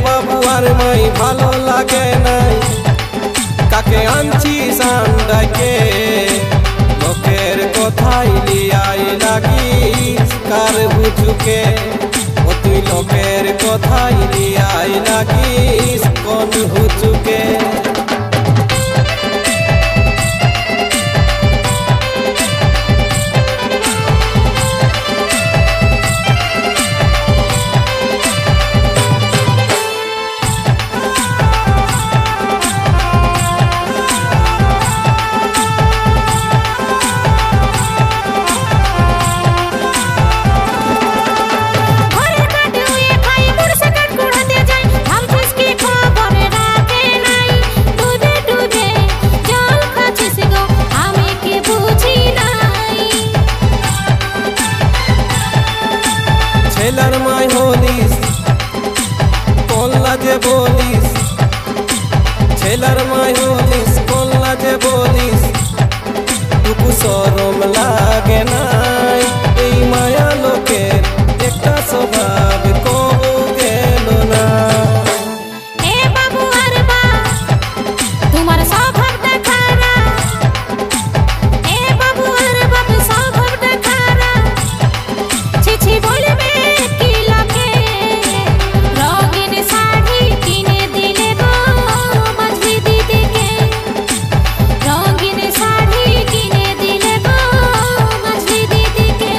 বাবু আর মাই ভালো লাগে নাই, কাকে আনছি সান্ডাকে, লোকের কথাই লিয়াই লাগিস কার বুঝুকে। ও তুই লোকের কথাই লিয়াই লাগিস কোন হুচুকে। ছেলার মাই হলিস কোন লাজে বলিস, ছেলার মাই হলিস কোন লাজে বলিস, টুকু শরম লাগে নাই। এই মায়া লোকের একটা স্বভাব কবু গেল না। এ বাবু আর বা তোমার স্বভাবটা খারাপ, এ বাবু আর বাপ স্বভাবটা খারাপ। ছিছি বলবে কি লোকে, রঙিন শাড়ি কিনে দিলে গো মাঝি দিদিকে, রঙিন শাড়ি কিনে দিলে গো মাঝি দিদিকে।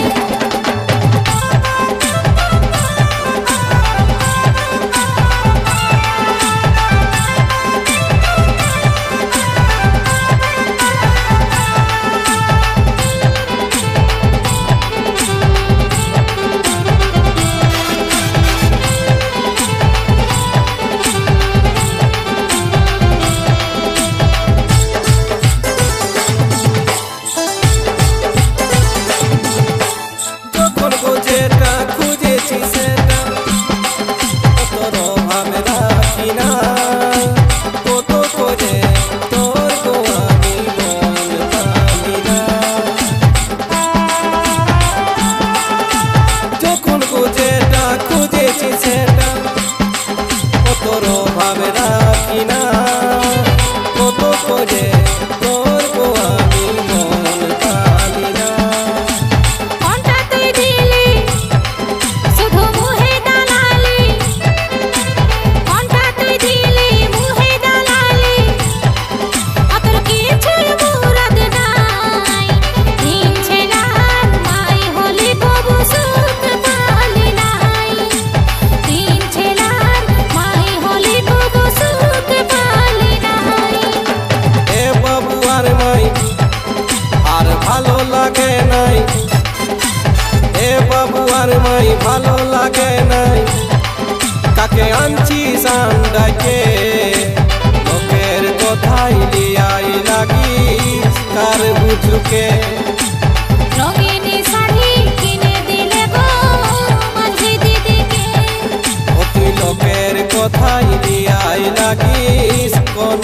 যখন যেটা খুঁজেছি সেটা তোর অভাবে রাখি না, কত করে তোর গো আমি বলতামি না। যখন যেটা খুঁজেছি সেটা তোর অভাবে রাখি না, কত করে তোর গো আমি বলতামি না। কোনটা তুই দিলি শুধু মুহে দালালি, কোনটা তুই দিলি মুহে দালালি। অতর কিছুর মুরাদ নাই, দিন ছেলার মাই হলি তবু সুখ পালি নাই, দিন ছেলার মাই হলি তবু সুখ পালি নাই। এ বাবু আর মাই আর ভালো লাগে নাই, এ বাবু আর মাই ভালো লাগে নাই, কাকে আনছি সান্ডাকে, লোকের কথাই লিয়াই লাগিস কার বুঝুকে। রঙিন শাড়ি কিনে দিলে গো মাঝি দিদিকে, ও তুই লোকের কথাই লিয়াই লাগিস কোন